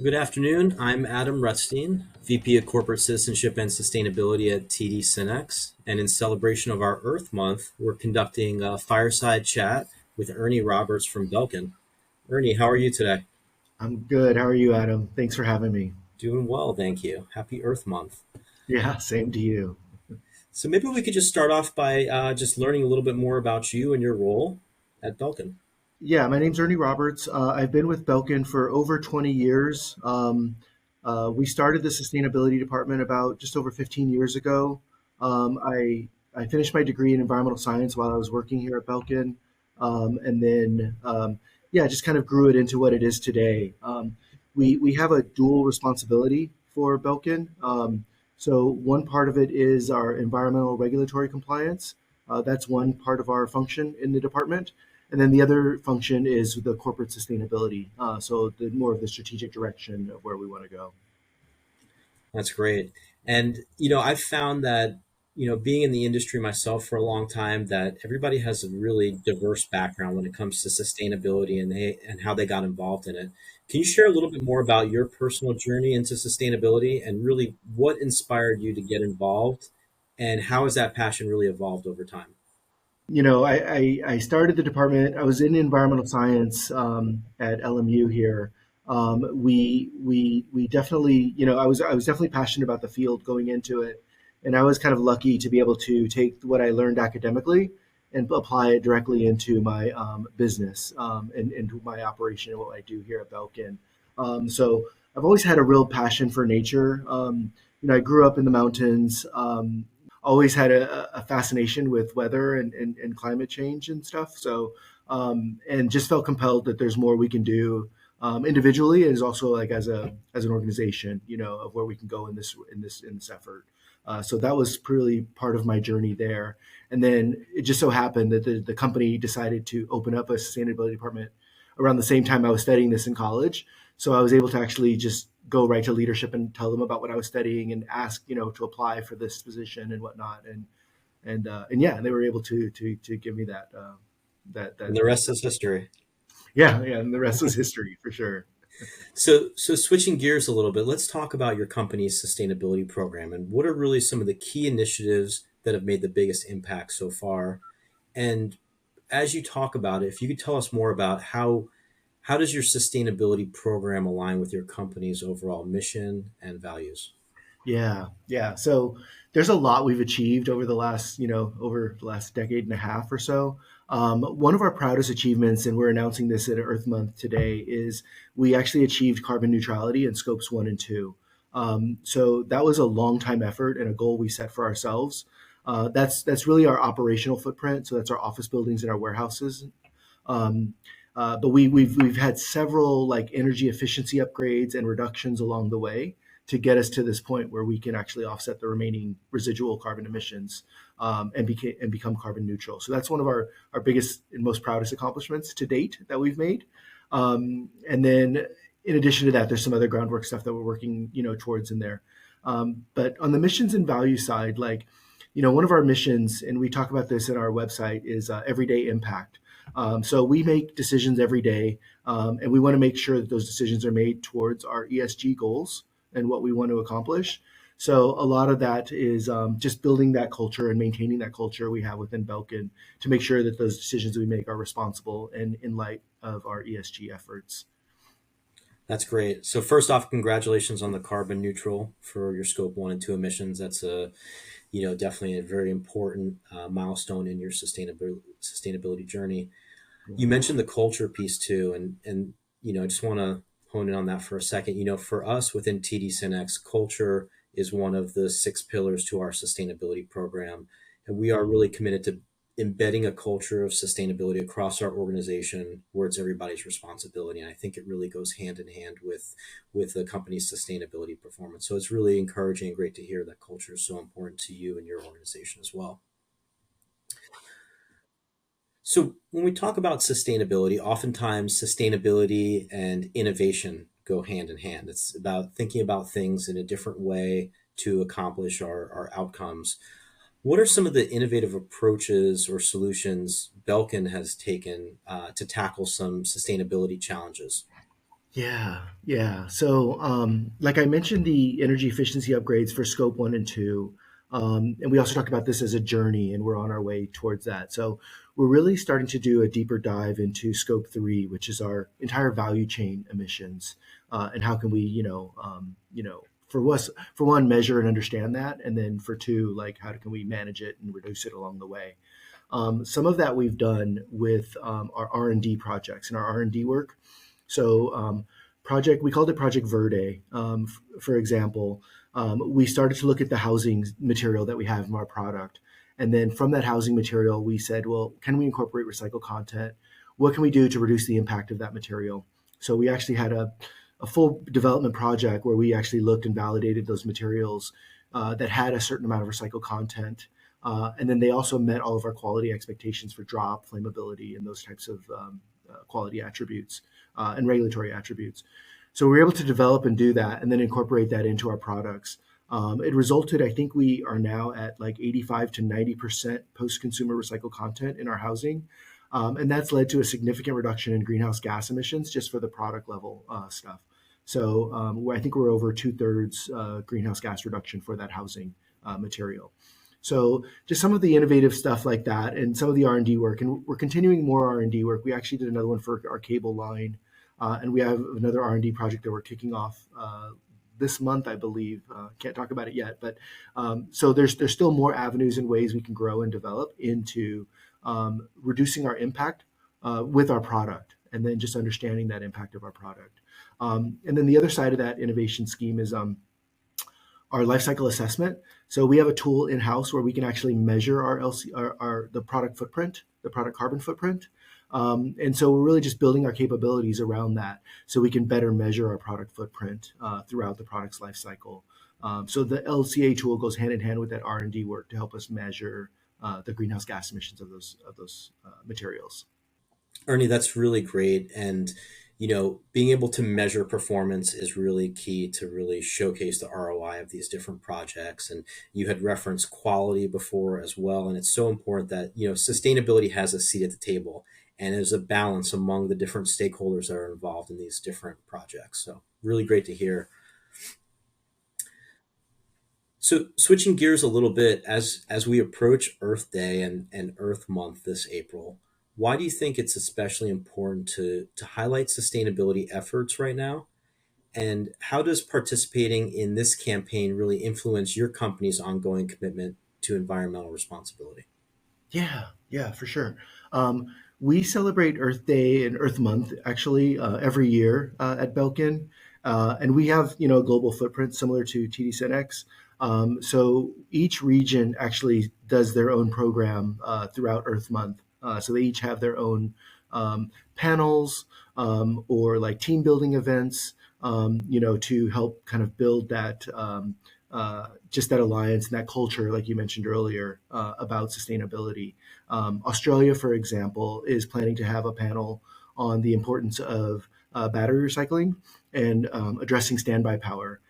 Good afternoon. I'm Adam Rutstein, VP of Corporate Citizenship and Sustainability at TD Synex. And in celebration of our Earth Month, we're conducting a fireside chat with Ernie Roberts from Belkin. Ernie, how are you today? I'm good. How are you, Adam? Thanks for having me. Doing well, thank you. Happy Earth Month. Yeah, same to you. So maybe we could just start off by just learning a little bit more about you and your role at Belkin. Yeah, my name's Ernie Roberts. I've been with Belkin for over 20 years. We started the sustainability department about just over 15 years ago. I finished my degree in environmental science while I was working here at Belkin, and then yeah, just kind of grew it into what it is today. We have a dual responsibility for Belkin. So one part of it is our environmental regulatory compliance. That's one part of our function in the department. And then the other function is the corporate sustainability. So the more of the strategic direction of where we want to go. That's great. And, I've found that, being in the industry myself for a long time, that everybody has a really diverse background when it comes to sustainability and how they got involved in it. Can you share a little bit more about your personal journey into sustainability and really what inspired you to get involved and how has that passion really evolved over time? I started the department. I was in environmental science at LMU here. We definitely, I was definitely passionate about the field going into it, and I was kind of lucky to be able to take what I learned academically and apply it directly into my business and into my operation and what I do here at Belkin. So I've always had a real passion for nature. I grew up in the mountains. Always had a fascination with weather and climate change and stuff. So, and just felt compelled that there's more we can do individually, and also like as an organization, of where we can go in this effort. So that was really part of my journey there. And then it just so happened that the company decided to open up a sustainability department around the same time I was studying this in college. So I was able to actually just go right to leadership and tell them about what I was studying and ask, to apply for this position and whatnot. And yeah, they were able to give me that And the rest is history. yeah, and the rest was history for sure. So switching gears a little bit, let's talk about your company's sustainability program and what are really some of the key initiatives that have made the biggest impact so far. And as you talk about it, if you could tell us more about how does your sustainability program align with your company's overall mission and values? Yeah, yeah. So there's a lot we've achieved over the last decade and a half or so. One of our proudest achievements, and we're announcing this at Earth Month today, is we actually achieved carbon neutrality in scopes one and two. So that was a long time effort and a goal we set for ourselves. That's really our operational footprint. So that's our office buildings and our warehouses. Um, but we've had several like energy efficiency upgrades and reductions along the way to get us to this point where we can actually offset the remaining residual carbon emissions and become carbon neutral. So that's one of our biggest and most proudest accomplishments to date that we've made. And then in addition to that, there's some other groundwork stuff that we're working towards in there. But on the missions and value side, like one of our missions, and we talk about this in our website, is everyday impact. So we make decisions every day, and we want to make sure that those decisions are made towards our ESG goals and what we want to accomplish. So a lot of that is just building that culture and maintaining that culture we have within Belkin to make sure that those decisions we make are responsible and in light of our ESG efforts. That's great. So first off, congratulations on the carbon neutral for your scope one and two emissions. That's definitely a very important milestone in your sustainability journey. You mentioned the culture piece too, and I just want to hone in on that for a second. For us within TD Synex, culture is one of the six pillars to our sustainability program, and we are really committed to embedding a culture of sustainability across our organization where it's everybody's responsibility. And I think it really goes hand in hand with the company's sustainability performance. So it's really encouraging and great to hear that culture is so important to you and your organization as well. So when we talk about sustainability, oftentimes sustainability and innovation go hand in hand. It's about thinking about things in a different way to accomplish our outcomes. What are some of the innovative approaches or solutions Belkin has taken to tackle some sustainability challenges? Yeah, yeah. So, like I mentioned, the energy efficiency upgrades for scope one and two. And we also talked about this as a journey, and we're on our way towards that. So, we're really starting to do a deeper dive into scope three, which is our entire value chain emissions, and how can we, for one, measure and understand that, and then for two, like how can we manage it and reduce it along the way. Some of that we've done with our R&D projects and our R&D work. So project we called it Project Verde. For example, we started to look at the housing material that we have in our product, and then from that housing material, we said, well, can we incorporate recycled content? What can we do to reduce the impact of that material? So we actually had a full development project where we actually looked and validated those materials that had a certain amount of recycled content. And then they also met all of our quality expectations for drop, flammability, and those types of quality attributes and regulatory attributes. So we were able to develop and do that and then incorporate that into our products. It resulted, I think we are now at like 85 to 90% post consumer recycled content in our housing. And that's led to a significant reduction in greenhouse gas emissions just for the product level stuff. So I think we're over two-thirds greenhouse gas reduction for that housing material. So just some of the innovative stuff like that, and some of the R&D work, and we're continuing more R&D work. We actually did another one for our cable line, and we have another R&D project that we're kicking off this month, I believe. Can't talk about it yet, but so there's still more avenues and ways we can grow and develop into reducing our impact with our product, and then just understanding that impact of our product. And then the other side of that innovation scheme is our life cycle assessment. So we have a tool in house where we can actually measure our the product footprint, the product carbon footprint. And so we're really just building our capabilities around that so we can better measure our product footprint throughout the product's life cycle. So the LCA tool goes hand in hand with that R&D work to help us measure the greenhouse gas emissions of those materials. Ernie, that's really great. And, being able to measure performance is really key to really showcase the ROI of these different projects. And you had referenced quality before as well. And it's so important that, sustainability has a seat at the table and there's a balance among the different stakeholders that are involved in these different projects. So, really great to hear. So switching gears a little bit as we approach Earth Day and Earth Month this April, why do you think it's especially important to highlight sustainability efforts right now? And how does participating in this campaign really influence your company's ongoing commitment to environmental responsibility? Yeah, yeah, for sure. We celebrate Earth Day and Earth Month actually every year at Belkin, and we have a global footprint similar to TD SYNNEX. So each region actually does their own program throughout Earth Month. So they each have their own panels or like team building events, to help kind of build that. Just that alliance and that culture, like you mentioned earlier, about sustainability. Australia, for example, is planning to have a panel on the importance of battery recycling and addressing standby power.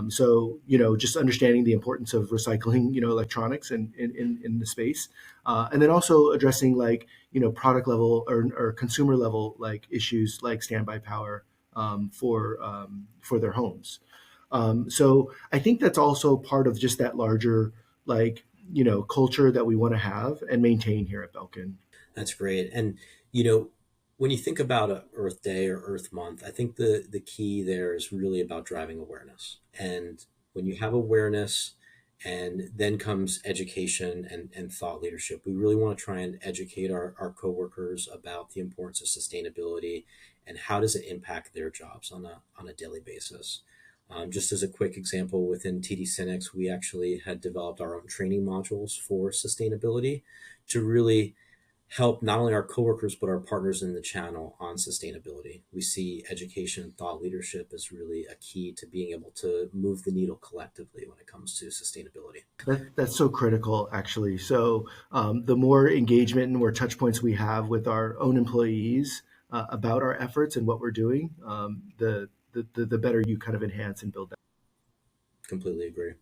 So, just understanding the importance of recycling, electronics in the space, and then also addressing like, product level or consumer level like issues like standby power for their homes. So I think that's also part of just that larger, like, culture that we want to have and maintain here at Belkin. That's great. And, you know, when you think about a Earth Day or Earth Month, I think the key there is really about driving awareness. And when you have awareness and then comes education and thought leadership, we really want to try and educate our coworkers about the importance of sustainability and how does it impact their jobs on a daily basis. Just as a quick example, within TD Synnex, we actually had developed our own training modules for sustainability to really help not only our coworkers but our partners in the channel on sustainability. We see education and thought leadership as really a key to being able to move the needle collectively when it comes to sustainability. That's so critical, actually. So the more engagement and more touch points we have with our own employees about our efforts and what we're doing, the better you kind of enhance and build that. Completely agree.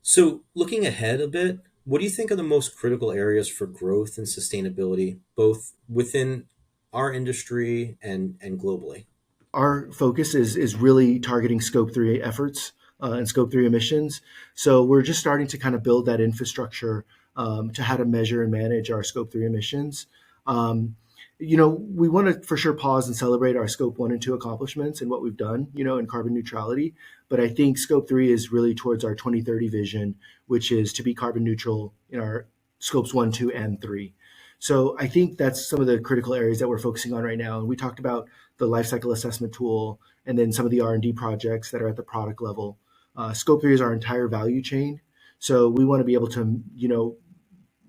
So, looking ahead a bit, what do you think are the most critical areas for growth and sustainability, both within our industry and globally? our focus is really targeting Scope 3 efforts and Scope 3 emissions. So we're just starting to kind of build that infrastructure to how to measure and manage our Scope 3 emissions. Um, we want to for sure pause and celebrate our Scope 1 and 2 accomplishments and what we've done, in carbon neutrality. But I think Scope 3 is really towards our 2030 vision, which is to be carbon neutral in our Scopes 1, 2, and 3. So I think that's some of the critical areas that we're focusing on right now. And we talked about the life cycle assessment tool, and then some of the R&D projects that are at the product level. Scope 3 is our entire value chain. So we want to be able to,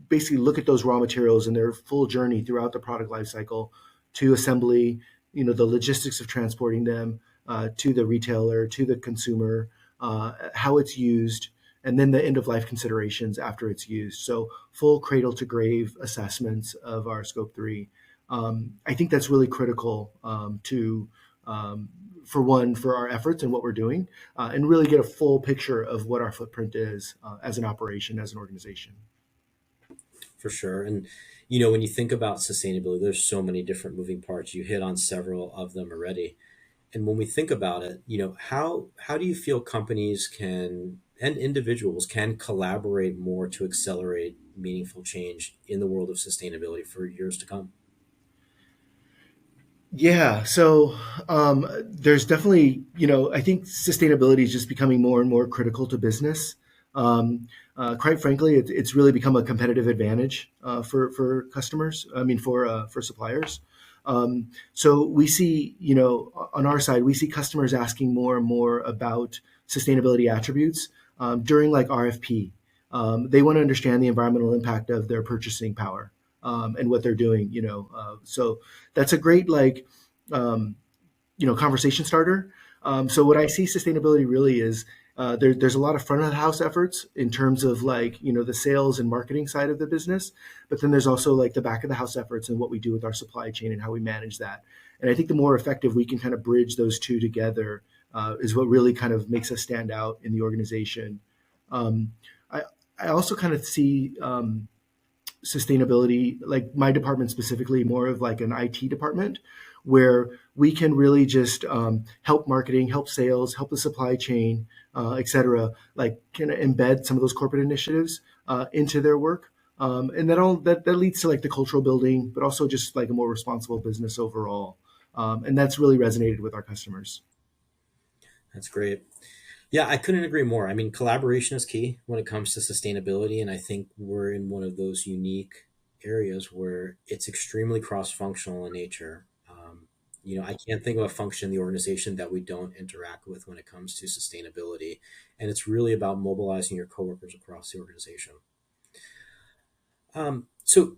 basically look at those raw materials and their full journey throughout the product life cycle to assembly, the logistics of transporting them to the retailer, to the consumer, how it's used, and then the end of life considerations after it's used. So full cradle to grave assessments of our Scope 3. I think that's really critical um, for one, for our efforts and what we're doing, and really get a full picture of what our footprint is as an operation, as an organization. For sure. And when you think about sustainability, there's so many different moving parts. You hit on several of them already. And when we think about it, how do you feel companies can and individuals can collaborate more to accelerate meaningful change in the world of sustainability for years to come? Yeah, so there's definitely, I think sustainability is just becoming more and more critical to business. Quite frankly, it's really become a competitive advantage for customers. I mean, for suppliers. So we see, on our side, we see customers asking more and more about sustainability attributes during like RFP. They want to understand the environmental impact of their purchasing power and what they're doing. So that's a great um, conversation starter. So what I see sustainability really is there's a lot of front of the house efforts in terms of the sales and marketing side of the business, but then there's also like the back of the house efforts and what we do with our supply chain and how we manage that. And I think the more effective we can kind of bridge those two together is what really kind of makes us stand out in the organization. Um, I I also kind of see sustainability, like my department specifically, more of like an IT department where we can really just help marketing, help sales, help the supply chain, et cetera, like kind of embed some of those corporate initiatives into their work. And that leads to like the cultural building, but also just like a more responsible business overall. And that's really resonated with our customers. That's great. Yeah, I couldn't agree more. I mean, collaboration is key when it comes to sustainability, and I think we're in one of those unique areas where it's extremely cross-functional in nature. I can't think of a function in the organization that we don't interact with when it comes to sustainability, and it's really about mobilizing your coworkers across the organization. So,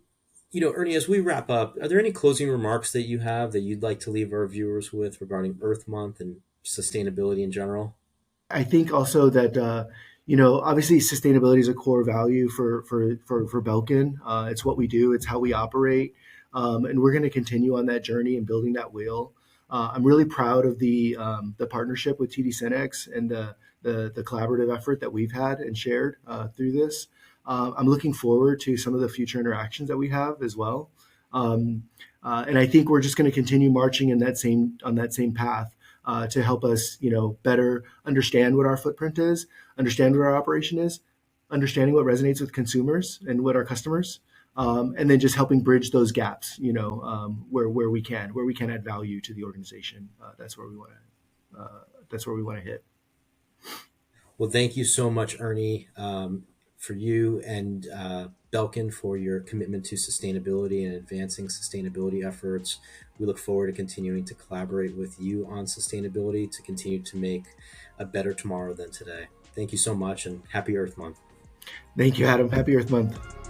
Ernie, as we wrap up, are there any closing remarks that you have that you'd like to leave our viewers with regarding Earth Month and sustainability in general? I think also that obviously sustainability is a core value for Belkin. It's what we do. It's how we operate, and we're going to continue on that journey and building that wheel. I'm really proud of the partnership with TD Synex and the collaborative effort that we've had and shared through this. I'm looking forward to some of the future interactions that we have as well. And I think we're just going to continue marching in that same path to help us, better understand what our footprint is, understand what our operation is, understanding what resonates with consumers and what our customers, and then just helping bridge those gaps, where we can add value to the organization. That's where we want to hit. Well, thank you so much, Ernie, for you and Belkin for your commitment to sustainability and advancing sustainability efforts. We look forward to continuing to collaborate with you on sustainability to continue to make a better tomorrow than today. Thank you so much and happy Earth Month. Thank you, Adam. Happy Earth Month.